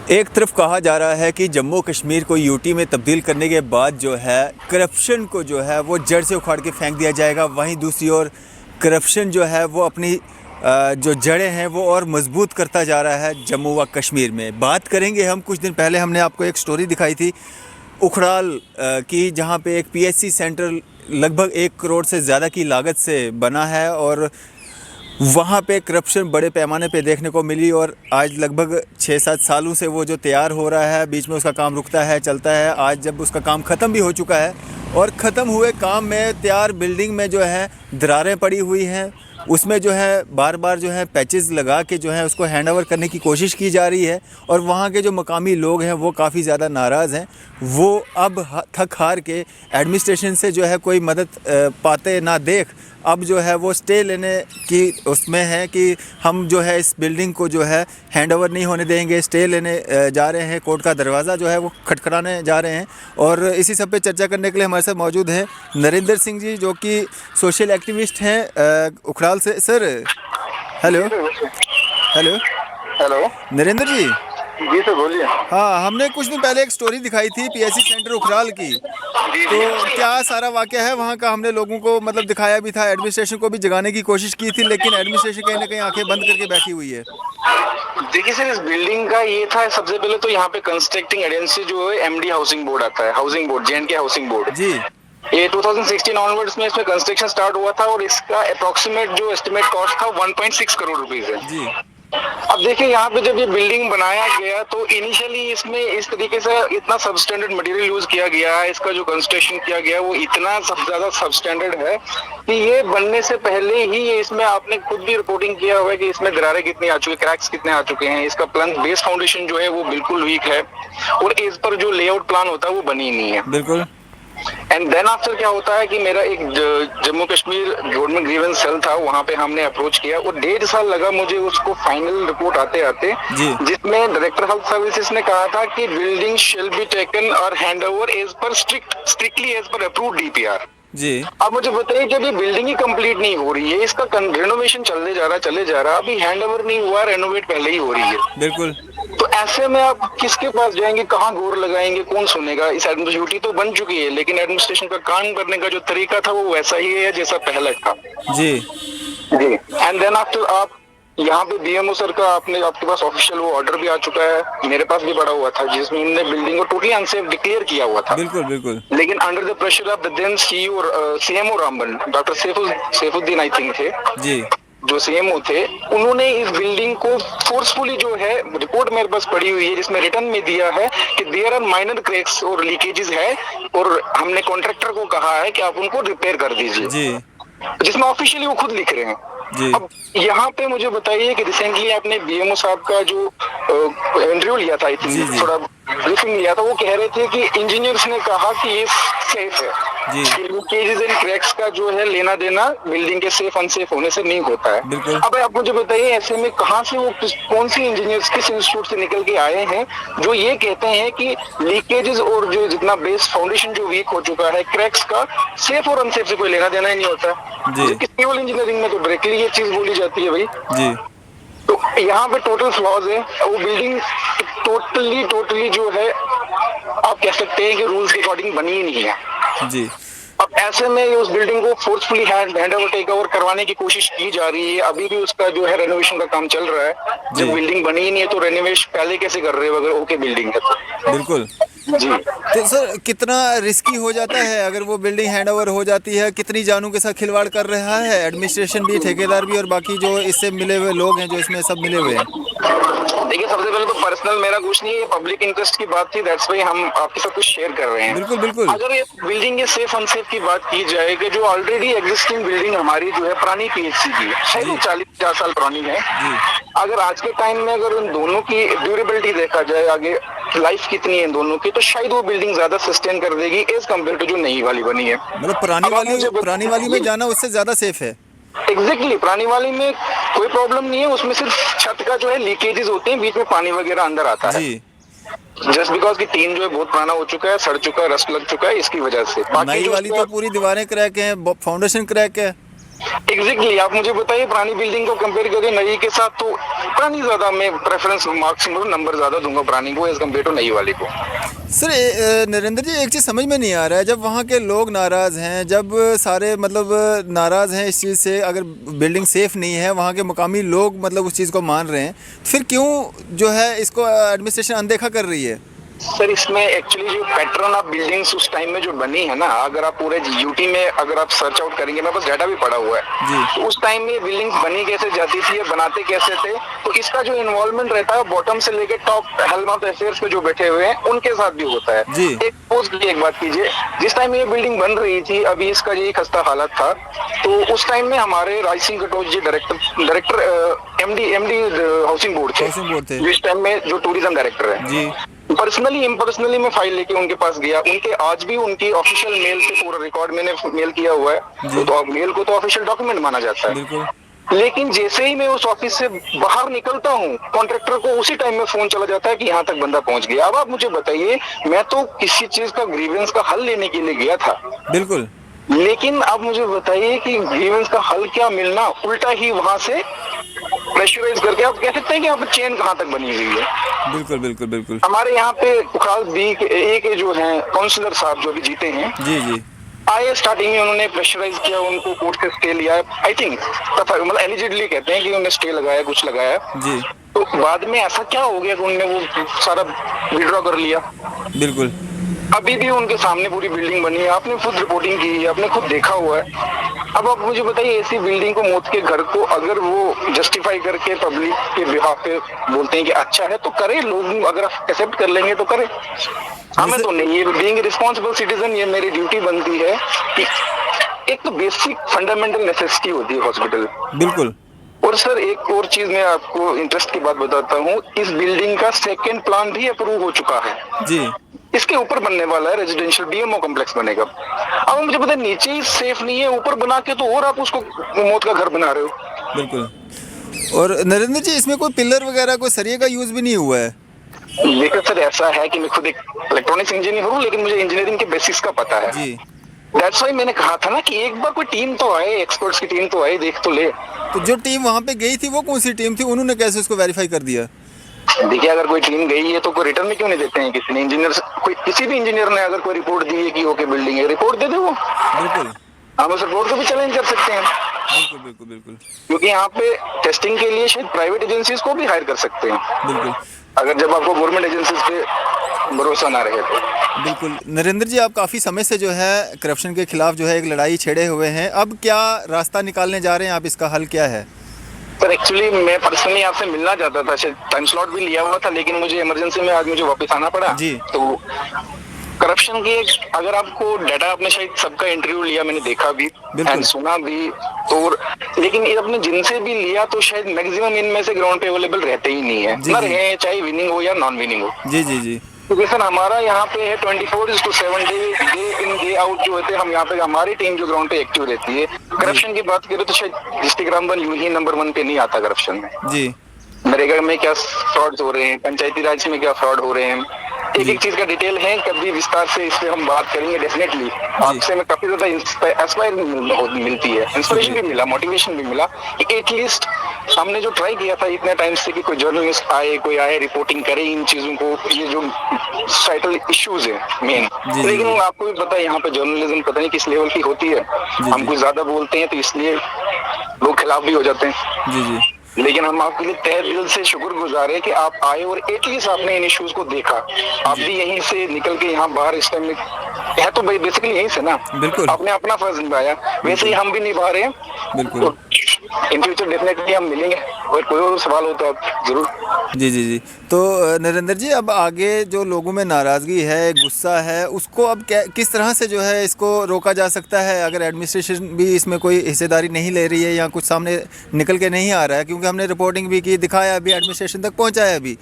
एक तरफ कहा जा रहा है कि जम्मू कश्मीर को यूटी में तब्दील करने के बाद जो है करप्शन को जो है वो जड़ से उखाड़ के फेंक दिया जाएगा। वहीं दूसरी ओर करप्शन जो है वो अपनी जो जड़ें हैं वो और मजबूत करता जा रहा है जम्मू व कश्मीर में। बात करेंगे हम, कुछ दिन पहले हमने आपको एक स्टोरी दिखाई थी उखराल की, जहाँ पे एक पीएचसी सेंटर लगभग 1 करोड़ से ज़्यादा की लागत से बना है और वहाँ पे करप्शन बड़े पैमाने पे देखने को मिली। और आज लगभग 6-7 सालों से वो जो तैयार हो रहा है, बीच में उसका काम रुकता है, चलता है। आज जब उसका काम ख़त्म भी हो चुका है और ख़त्म हुए काम में तैयार बिल्डिंग में जो है दरारें पड़ी हुई हैं, उसमें जो है बार बार जो है पैचेस लगा के जो है उसको हैंड ओवर करने की कोशिश की जा रही है। और वहाँ के जो मकामी लोग हैं वो काफ़ी ज़्यादा नाराज़ हैं। वो अब थक हार के एडमिनिस्ट्रेशन से जो है कोई मदद पाते ना देख अब जो है वो स्टे लेने की उसमें है कि हम जो है इस बिल्डिंग को जो है हैंड ओवर नहीं होने देंगे, स्टे लेने जा रहे हैं, कोर्ट का दरवाज़ा जो है वो खटखटाने जा रहे हैं। और इसी सब पे चर्चा करने के लिए हमारे साथ मौजूद हैं नरेंद्र सिंह जी, जो कि सोशल एक्टिविस्ट हैं उखराल से। Sir hello hello hello Narendra ji. जी सर बोलिए। हाँ, हमने कुछ दिन पहले एक स्टोरी दिखाई थी पीएचसी सेंटर उखराल की, तो क्या सारा वाकया है वहाँ का? हमने लोगों को मतलब दिखाया भी था, एडमिनिस्ट्रेशन को भी जगाने की कोशिश की थी, लेकिन एडमिनिस्ट्रेशन कहीं ना कहीं आंखें बंद करके बैठी हुई है। देखिए सर, इस बिल्डिंग का ये था, सबसे पहले तो यहाँ पे कंस्ट्रक्टिंग एजेंसी जो है एमडी हाउसिंग बोर्ड आता है, housing board, JNK housing board जी ये 2016 ऑनवर्ड्स में इसमें कंस्ट्रक्शन स्टार्ट हुआ था और इसका अप्रोक्सीमेट जो एस्टिमेट कॉस्ट था 1.6 करोड़ रुपीस है जी अब देखिए यहाँ पे जब ये बिल्डिंग बनाया गया तो इनिशियली इसमें इस तरीके से इतना सबस्टैंडर्ड मटेरियल यूज किया गया है, इसका जो कंस्ट्रक्शन किया गया वो इतना ज्यादा सबस्टैंडर्ड है कि ये बनने से पहले ही ये इसमें आपने खुद भी रिपोर्टिंग किया हुआ है कि इसमें दरारें कितनी आ चुकी है, क्रैक्स कितने आ चुके हैं, इसका प्लान बेस फाउंडेशन जो है वो बिल्कुल वीक है और इस पर जो लेआउट प्लान होता है वो बनी ही नहीं है। बिल्कुल। एंड देन आफ्टर क्या होता है कि मेरा एक Jammu Kashmir government grievance cell था, वहां पे हमने अप्रोच किया और 1.5 साल लगा मुझे उसको फाइनल रिपोर्ट आते आते, जिसमें डायरेक्टर हेल्थ सर्विसेज ने कहा था कि बिल्डिंग शेल बी टेकन और hand over as per strictly as per approved DPR जी। अब मुझे बताइए, जब ये बिल्डिंग ही कंप्लीट नहीं हो रही है, इसका रेनोवेशन चले जा रहा, अभी हैंड ओवर नहीं हुआ, रेनोवेट पहले ही हो रही है। बिल्कुल। तो ऐसे में आप किसके पास जाएंगे, कहाँ गौर लगाएंगे, कौन सुनेगा? इस ड्यूटी तो बन चुकी है, लेकिन एडमिनिस्ट्रेशन का काम करने का जो तरीका था वो वैसा ही है जैसा पहले था। जी जी। एंड देन आफ्टर आप यहाँ पे बीएमओ सर का आपके पास ऑफिशियल वो ऑर्डर भी आ चुका है, मेरे पास भी पड़ा हुआ था, जिसमें उन्होंने बिल्डिंग को टोटली अनसेफ डिक्लेयर किया हुआ था। बिल्कुल बिल्कुल। लेकिन under the pressure of the then CMO Ramban, doctor Saifuddin I think थे जी, जो सीएमओ थे, उन्होंने इस बिल्डिंग को फोर्सफुली, जो है रिपोर्ट मेरे पास पड़ी हुई है जिसमें रिटर्न में दिया है कि देयर आर माइनर क्रैक्स और लीकेजेस है और हमने कॉन्ट्रैक्टर को कहा है कि आप उनको रिपेयर कर दीजिए जी, जिसमें ऑफिशियली वो खुद लिख रहे हैं जी। अब यहाँ पे मुझे बताइए कि रिसेंटली आपने बीएमओ साहब का जो इंटरव्यू लिया था, थोड़ा ब्रीफिंग लिया था, वो कह रहे थे कि इंजीनियर्स ने कहा कि ये सेफ है जी, लीकेजेस एंड क्रैक्स का जो है लेना देना बिल्डिंग के सेफ अनसेफ होने से नहीं होता है। अब आप मुझे बताइए, ऐसे में कहाँ से वो कौन सी इंजीनियर्स किस इंस्टीट्यूट से निकल के आए हैं जो ये कहते हैं कि लीकेजेस और जो जितना बेस फाउंडेशन जो वीक हो चुका है, क्रैक्स का सेफ और अनसेफ से कोई लेना देना ही नहीं होता जी। सिविल इंजीनियरिंग में तो डायरेक्टली ये चीज बोली जाती है भाई जी। तो यहाँ पे टोटल फ्लॉज है, वो बिल्डिंग टोटली जो है आप कह सकते हैं कि रूल्स के अकॉर्डिंग बनी ही नहीं है जी। अब ऐसे में उस बिल्डिंग को forcefully hand over take over करवाने की कोशिश की जा रही है। अभी भी उसका जो है रेनोवेशन का काम चल रहा है। जब बिल्डिंग बनी ही नहीं है तो रेनोवेशन पहले कैसे कर रहे हो अगर ओके बिल्डिंग है तो? बिल्कुल जी। तो सर कितना रिस्की हो जाता है अगर वो बिल्डिंग हैंड ओवर हो जाती है? कितनी जानों के साथ खिलवाड़ कर रहा है एडमिनिस्ट्रेशन भी, ठेकेदार भी और बाकी जो इससे मिले हुए लोग हैं जो इसमें सब मिले हुए हैं? देखिए, सबसे पहले तो पर्सनल मेरा कुछ नहीं है, पब्लिक इंटरेस्ट की बात थी, दैट्स व्हाई हम आपके साथ कुछ शेयर कर रहे हैं। बिल्कुल बिल्कुल। अगर ये बिल्डिंग के सेफ अनसेफ की बात की जाए कि जो ऑलरेडी एग्जिस्टिंग बिल्डिंग हमारी जो है पुरानी पीएचसी की है, शायद 40-50 साल पुरानी है, अगर आज के टाइम में अगर उन दोनों की ड्यूरेबिलिटी देखा जाए, आगे लाइफ कितनी है इन दोनों की, तो शायद वो बिल्डिंग ज्यादा सस्टेन कर देगी एज कम्पेयर टू जो नई वाली बनी है। मतलब पुरानी वाली में जाना उससे ज्यादा सेफ है। एग्जैक्टली, पुरानी वाली में कोई प्रॉब्लम नहीं है, उसमें सिर्फ छत का जो है लीकेजेस होते हैं, बीच में पानी वगैरह अंदर आता है जस्ट बिकॉज की टीन जो है बहुत पुराना हो चुका है, सड़ चुका है, रस्ट लग चुका है, इसकी वजह से। नई वाली तो पूरी दीवारें क्रैक हैं, फाउंडेशन क्रैक है। एग्जैक्टली आप मुझे बताइए, पुरानी बिल्डिंग को कंपेयर करें नई के साथ, तो पुरानी ज्यादा मैं प्रेफरेंस मार्क्स नंबर ज्यादा दूंगा पुरानी को एज कम्पेयर टू नई वाली को। सर नरेंद्र जी, एक चीज़ समझ में नहीं आ रहा है, जब वहाँ के लोग नाराज़ हैं, जब सारे मतलब नाराज़ हैं इस चीज़ से, अगर बिल्डिंग सेफ़ नहीं है, वहाँ के मुकामी लोग मतलब उस चीज़ को मान रहे हैं, फिर क्यों जो है इसको एडमिनिस्ट्रेशन अनदेखा कर रही है? सर इसमें एक्चुअली जो पैटर्न ऑफ बिल्डिंग्स उस टाइम में जो बनी है ना, अगर आप पूरे यूटी में अगर आप सर्च आउट करेंगे, मेरे पास डाटा भी पड़ा हुआ है जी। तो उस टाइम में बिल्डिंग्स बनी कैसे जाती थी, बनाते कैसे थे, तो इसका जो इन्वॉल्वमेंट रहता है बॉटम से लेकर टॉप हेल्म ऑफ अफेयर्स पे जो बैठे हुए हैं उनके साथ भी होता है जी। एक पोस्ट की एक बात कीजिए, जिस टाइम ये बिल्डिंग बन रही थी, अभी इसका ये खस्ता हालत था, तो उस टाइम में हमारे राज सिंह कटोच जी डायरेक्टर एमडी हाउसिंग बोर्ड थे, जिस टाइम में जो टूरिज्म डायरेक्टर है जी। पर्सनली मैं फाइल लेके उनके पास गया, उनके आज भी उनकी ऑफिशियल मेल से पूरा रिकॉर्ड मैंने मेल किया हुआ है, तो मेल को तो ऑफिशियल डॉक्यूमेंट माना जाता है। बिल्कुल। लेकिन जैसे ही मैं उस ऑफिस से बाहर निकलता हूँ, कॉन्ट्रैक्टर को उसी टाइम में फोन चला जाता है कि यहाँ तक बंदा पहुंच गया। अब आप मुझे बताइए, मैं तो किसी चीज का ग्रीवेंस का हल लेने के लिए गया था, बिल्कुल, लेकिन आप मुझे बताइए कि ग्रीवेंस का हल क्या मिलना, उल्टा ही वहां से प्रेशराइज करके आप कह सकते हैं कि यहाँ पे चेन कहाँ तक बनी हुई है। बिल्कुल, बिल्कुल, बिल्कुल। हमारे यहाँ पे खास बी के जो हैं काउंसलर साहब जो भी जीते हैं, जी जी। आए स्टार्टिंग में उन्होंने प्रेशराइज किया, उनको कोर्ट से स्टे लिया, आई थिंक मतलब एलिजिडली कहते हैं कि उन्होंने स्टे लगाया, कुछ लगाया जी। तो बाद में ऐसा क्या हो गया कि उन्होंने वो सारा विड्रॉ कर लिया। बिल्कुल। अभी भी उनके सामने पूरी बिल्डिंग बनी है, आपने खुद रिपोर्टिंग की है, आपने खुद देखा हुआ है। अब आप मुझे बताइए, ऐसी बिल्डिंग को, मौत के घर को अगर वो जस्टिफाई करके पब्लिक के बिहाफ पे बोलते हैं कि अच्छा है तो करे, लोग अगर एक्सेप्ट कर लेंगे तो करे, हमें तो नहीं। ये बीइंग रिस्पॉन्सिबल सिटीजन, ये मेरी ड्यूटी बनती है कि एक तो बेसिक फंडामेंटल नेसेसिटी होती है हॉस्पिटल। बिल्कुल। और सर एक और चीज मैं आपको इंटरेस्ट की बात बताता हूँ, इस बिल्डिंग का सेकेंड प्लान भी अप्रूव हो चुका है जी। इसके ऊपर बनने वाला है रेजिडेंशियल बीएमओ कॉम्प्लेक्स बनेगा। अब मुझे पता है नीचे ही सेफ नहीं है, ऊपर बना के तो और आप उसको मौत का घर बना रहे हो। बिल्कुल। और नरेंद्र जी, इसमें कोई पिलर वगैरह, कोई सरिये का यूज भी नहीं हुआ है? लेकिन सर ऐसा है कि मैं खुद एक इलेक्ट्रॉनिक्स इंजीनियर हूँ, लेकिन मुझे इंजीनियरिंग के बेसिस का पता है जी। दैट्स व्हाई मैंने कहा था ना कि एक बार कोई टीम तो आए, एक्सपर्ट्स की टीम तो आए, देख तो ले। तो जो टीम वहाँ पे गई थी वो कौन सी टीम थी, उन्होंने कैसे उसको वेरीफाई कर दिया? देखिए, अगर कोई टीम गई है तो कोई रिटर्न में क्यों नहीं देते हैं किसी ने, इंजीनियर कोई किसी भी इंजीनियर ने अगर कोई रिपोर्ट दी है कि ओके बिल्डिंग है, रिपोर्ट दे दे वो। बिल्कुल। हम उस रिपोर्ट को भी चैलेंज कर सकते हैं, बिल्कुल, बिल्कुल, बिल्कुल। क्योंकि यहाँ पे टेस्टिंग के लिए शायद प्राइवेट एजेंसीज को भी हायर कर सकते हैं। बिल्कुल। अगर जब आपको गवर्नमेंट एजेंसीज पे भरोसा ना रहे तो। बिल्कुल। नरेंद्र जी, आप काफ़ी समय से जो है करप्शन के खिलाफ जो है एक लड़ाई छेड़े हुए हैं, अब क्या रास्ता निकालने जा रहे हैं आप, इसका हल क्या है? सर एक्चुअली मैं पर्सनली आपसे मिलना चाहता था, शायद टाइम स्लॉट भी लिया हुआ था, लेकिन मुझे इमरजेंसी में आज मुझे वापस आना पड़ा जी। तो करप्शन की अगर आपको डाटा, आपने शायद सबका इंटरव्यू लिया, मैंने देखा भी एंड सुना भी, तो लेकिन ये अपने जिनसे भी लिया तो शायद मैक्सिमम इनमें से ग्राउंड पे अवेलेबल रहते ही नहीं है, ना रहे, चाहे विनिंग हो या नॉन विनिंग हो। जी जी जी। क्योंकि सर हमारा यहाँ पे है 24/7 डे इन डे आउट जो होते हैं, हम यहाँ पे हमारी टीम जो ग्राउंड पे एक्टिव रहती है। करप्शन की बात करें तो शायद डिस्ट्रिक्ट रामबन यूं ही नंबर 1 पे नहीं आता करप्शन में जी। नरेगा में क्या फ्रॉड्स हो रहे हैं, पंचायती राज में क्या फ्रॉड हो रहे हैं, एक एक चीज का डिटेल है, कभी विस्तार से इस पे हम बात करेंगे डेफिनेटली। आपसे मैं काफी ज्यादा इंस्पायर मिलती है, इंस्पिरेशन भी मिला, मोटिवेशन भी मिला कि एटलीस्ट हमने जो ट्राई किया था इतने टाइम से कि कोई जर्नलिस्ट आए, कोई आए, रिपोर्टिंग करे इन चीजों को, ये जो सोसाइटल इश्यूज है मेन। लेकिन आपको भी पता है यहाँ पे जर्नलिज्म पता नहीं किस लेवल की होती है, हम कुछ ज्यादा बोलते हैं तो इसलिए लोग खिलाफ भी हो जाते हैं। जी जी। लेकिन हम आपके लिए तहे दिल से शुक्रगुजार है कि आप आए और एटलीस्ट आपने इन इश्यूज को देखा। आप भी यहीं से निकल के यहाँ बाहर इस टाइम में है तो बेसिकली यहीं से ना, बिल्कुल आपने अपना फर्ज निभाया, वैसे ही हम भी निभा रहे हैं। बिल्कुल। तो इन फ्यूचर डेफिनेटली हम मिलेंगे, और कोई और सवाल हो तो आप जरूर। जी जी जी। तो नरेंद्र जी, अब आगे जो लोगों में नाराज़गी है, गुस्सा है, उसको अब क्या, किस तरह से जो है इसको रोका जा सकता है? अगर एडमिनिस्ट्रेशन भी इसमें कोई हिस्सेदारी नहीं ले रही है या कुछ सामने निकल के नहीं आ रहा है, क्योंकि हमने रिपोर्टिंग भी की, दिखाया भी, एडमिनिस्ट्रेशन तक पहुंचाया भी,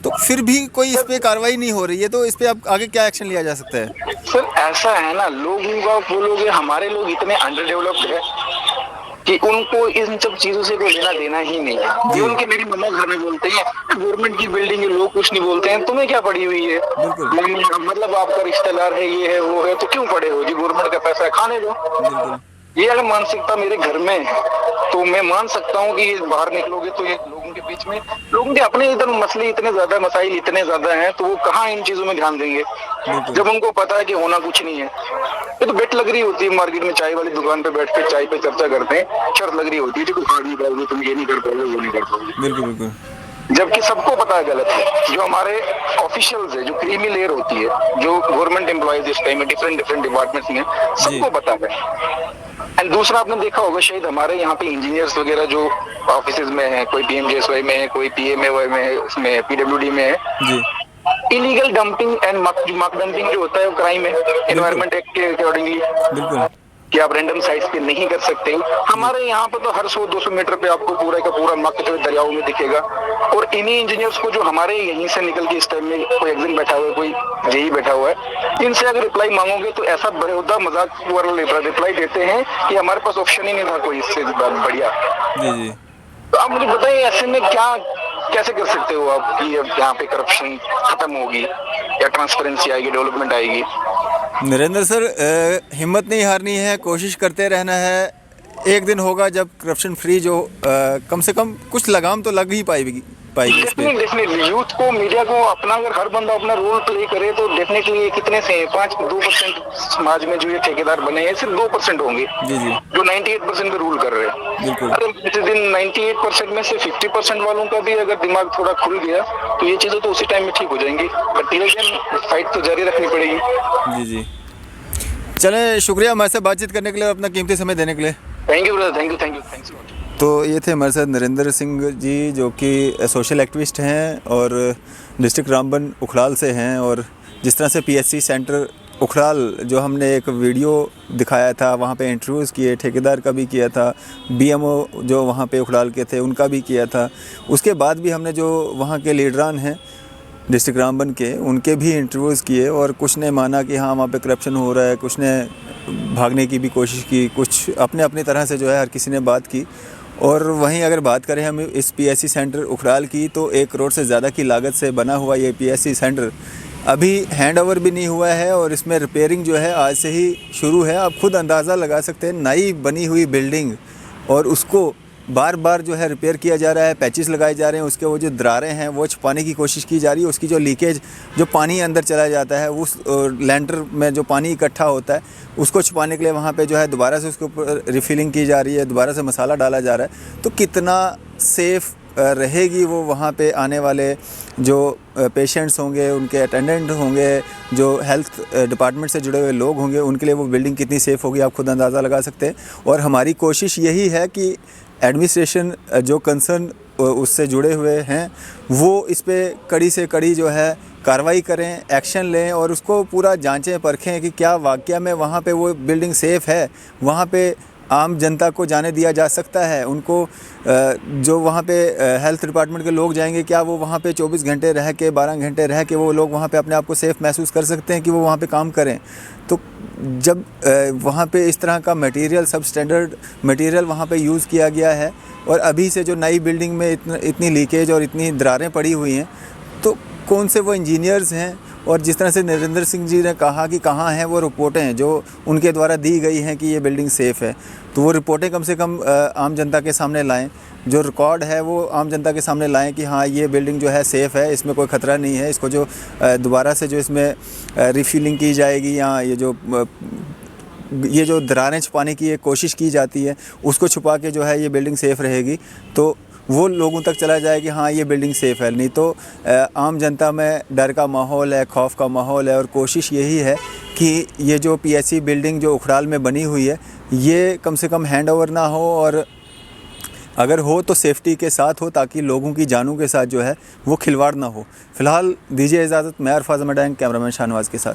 तो फिर भी कोई इस पे कार्रवाई नहीं हो रही है, तो इस पे अब आगे क्या एक्शन लिया जा सकता है? सर ऐसा है ना, लोगों का बोलोगे, हमारे लोग इतने अंडर डेवलप्ड है कि उनको इन सब चीजों से कोई लेना देना ही नहीं है। ये उनके मेरी मम्मा घर में बोलते हैं, गवर्नमेंट की बिल्डिंग है, लोग कुछ नहीं बोलते हैं, तुम्हें क्या पड़ी हुई है, मतलब आपका रिश्तेदार है, ये है वो है, तो क्यों पड़े हो जी, गवर्नमेंट का पैसा है, खाने दो। ये अगर मानसिकता मेरे घर में है तो मैं मान सकता हूँ कि ये बाहर निकलोगे तो ये लोगों के बीच में, लोगों के अपने इधर मसले इतने ज्यादा, मसाइल इतने ज्यादा हैं, तो वो कहाँ इन चीजों में ध्यान देंगे जब उनको पता है कि होना कुछ नहीं है। ये तो बेट लग रही होती है मार्केट में, चाय वाली दुकान पे बैठ के चाय पे चर्चा करते हैं, शर्त लग रही होती है कि तुम हार नहीं पाओगे, तुम ये नहीं कर पाओगे, वो नहीं कर पाओगे। बिल्कुल बिल्कुल। जबकि सबको पता है गलत है। जो हमारे ऑफिशियल्स है, जो क्रीमी लेयर होती है, जो गवर्नमेंट एम्प्लॉयज इस टाइम में डिफरेंट डिपार्टमेंट्स में, सबको पता है। एंड दूसरा आपने देखा होगा शायद हमारे यहाँ पे इंजीनियर्स वगैरह जो ऑफिसेज में है, कोई पीएमजेएसवाई में है, कोई पीएमएवाई में है, उसमें पीडब्ल्यूडी में है जी। इलीगल डंपिंग एंड मक डंपिंग जो होता है वो क्राइम है एनवायरमेंट एक्ट के अकॉर्डिंगली, बिल्कुल कि आप रैंडम साइट्स पे नहीं कर सकते। हमारे यहाँ पे तो हर 100-200 मीटर पे आपको पूरा का पूरा मक जो दरियाओं में दिखेगा। और इन्हीं इंजीनियर्स को जो हमारे यहीं से निकल के इस टाइम में कोई एग्जिम बैठा हुआ है, कोई जेई बैठा हुआ है, इनसे अगर रिप्लाई मांगोगे तो ऐसा बेहुदा मजाक वाला रिप्लाई देते हैं कि हमारे पास ऑप्शन ही नहीं था कोई इससे बढ़िया। जी जी। तो आप मुझे बताइए ऐसे में क्या कैसे कर सकते हो आप कि यहाँ पे करप्शन खत्म होगी या ट्रांसपेरेंसी आएगी, डेवलपमेंट आएगी? नरेंद्र सर, हिम्मत नहीं हारनी है, कोशिश करते रहना है। एक दिन होगा जब करप्शन फ्री जो कम से कम कुछ लगाम तो लग ही पाएगी इस पे। डेफिनेटली यूथ को, मीडिया को अपना, अगर हर बंदा अपना रोल प्ले करे तो डेफिनेटली कितने से 5-2% समाज में जो ये ठेकेदार बने हैं सिर्फ 2% होंगे जी जी। जो 98% पे रूल कर रहे हैं। बिल्कुल। अगर किसी दिन 98% में से 50% वालों का भी अगर दिमाग थोड़ा खुल गया तो ये चीजें तो उसी टाइम में ठीक हो जाएंगी। बट टिल देन फाइट तो जारी रखनी पड़ेगी। जी जी। चलें, शुक्रिया हमारे साथ बातचीत करने के लिए और अपना कीमती समय देने के लिए। Thank you brother, thank you. तो ये थे हमारे साथ नरेंद्र सिंह जी, जो कि सोशल एक्टिविस्ट हैं और डिस्ट्रिक्ट रामबन उखड़ाल से हैं। और जिस तरह से पीएससी सेंटर उखड़ाल जो हमने एक वीडियो दिखाया था, वहाँ पे इंटरव्यूज़ किए, ठेकेदार का भी किया था, बीएमओ जो वहाँ पे उखड़ाल के थे उनका भी किया था। उसके बाद भी हमने जो वहाँ के लीडरान हैं डिस्ट्रिक्ट रामबन के, उनके भी इंटरव्यूज़ किए। और कुछ ने माना कि हाँ वहाँ पे करप्शन हो रहा है, कुछ ने भागने की भी कोशिश की, कुछ अपने अपनी तरह से जो है हर किसी ने बात की। और वहीं अगर बात करें हम इस पीएससी सेंटर उखड़ाल की, तो 1 करोड़ से ज़्यादा की लागत से बना हुआ ये पीएससी सेंटर अभी हैंड ओवर भी नहीं हुआ है और इसमें रिपेयरिंग जो है आज से ही शुरू है। आप खुद अंदाज़ा लगा सकते हैं, नई बनी हुई बिल्डिंग और उसको बार बार जो है रिपेयर किया जा रहा है, पैचेस लगाए जा रहे हैं, उसके वो जो दरारें हैं वो छुपाने की कोशिश की जा रही है। उसकी जो लीकेज, जो पानी अंदर चला जाता है, उस लैंटर में जो पानी इकट्ठा होता है उसको छुपाने के लिए वहाँ पे जो है दोबारा से उसके ऊपर रिफिलिंग की जा रही है, दोबारा से मसाला डाला जा रहा है। तो कितना सेफ़ रहेगी वो वहाँ पे आने वाले जो पेशेंट्स होंगे, उनके अटेंडेंट होंगे, जो हेल्थ डिपार्टमेंट से जुड़े हुए लोग होंगे, उनके लिए वो बिल्डिंग कितनी सेफ़ होगी आप खुद अंदाज़ा लगा सकते हैं। और हमारी कोशिश यही है कि एडमिनिस्ट्रेशन जो कंसर्न उससे जुड़े हुए हैं वो इस पे कड़ी से कड़ी जो है कार्रवाई करें, एक्शन लें और उसको पूरा जांचें परखें कि क्या वाकया में वहाँ पे वो बिल्डिंग सेफ़ है, वहाँ पे आम जनता को जाने दिया जा सकता है। उनको जो वहाँ पे हेल्थ डिपार्टमेंट के लोग जाएंगे, क्या वो वहाँ पे 24 घंटे रह के, 12 घंटे रह के वो लोग वहाँ पे अपने आप को सेफ़ महसूस कर सकते हैं कि वो वहाँ पे काम करें? तो जब वहाँ पे इस तरह का मटेरियल, सब स्टैंडर्ड मटेरियल वहाँ पे यूज़ किया गया है और अभी से जो नई बिल्डिंग में इतनी लीकेज और इतनी दरारें पड़ी हुई हैं, तो कौन से वो इंजीनियर्स हैं? और जिस तरह से नरेंद्र सिंह जी ने कहा कि कहाँ हैं वो रिपोर्टें जो उनके द्वारा दी गई हैं कि ये बिल्डिंग सेफ़ है, तो वो रिपोर्टें कम से कम आम जनता के सामने लाएं। जो रिकॉर्ड है वो आम जनता के सामने लाएं कि हाँ ये बिल्डिंग जो है सेफ़ है, इसमें कोई ख़तरा नहीं है। इसको जो दोबारा से जो इसमें रिफिलिंग की जाएगी या ये जो दरारें छुपाने की एक कोशिश की जाती है, उसको छुपा के जो है ये बिल्डिंग सेफ़ रहेगी, तो वो लोगों तक चला जाए कि हाँ ये बिल्डिंग सेफ़ है। नहीं तो आम जनता में डर का माहौल है, खौफ का माहौल है। और कोशिश यही है कि ये जो पीएससी बिल्डिंग जो उखड़ाल में बनी हुई है, ये कम से कम हैंड ओवर ना हो और अगर हो तो सेफ्टी के साथ हो, ताकि लोगों की जानों के साथ जो है वो खिलवाड़ ना हो। फ़िलहाल दीजिए इजाज़त, मैं अरफाज़ अहमद, कैमरामैन शाहनवाज़ के साथ।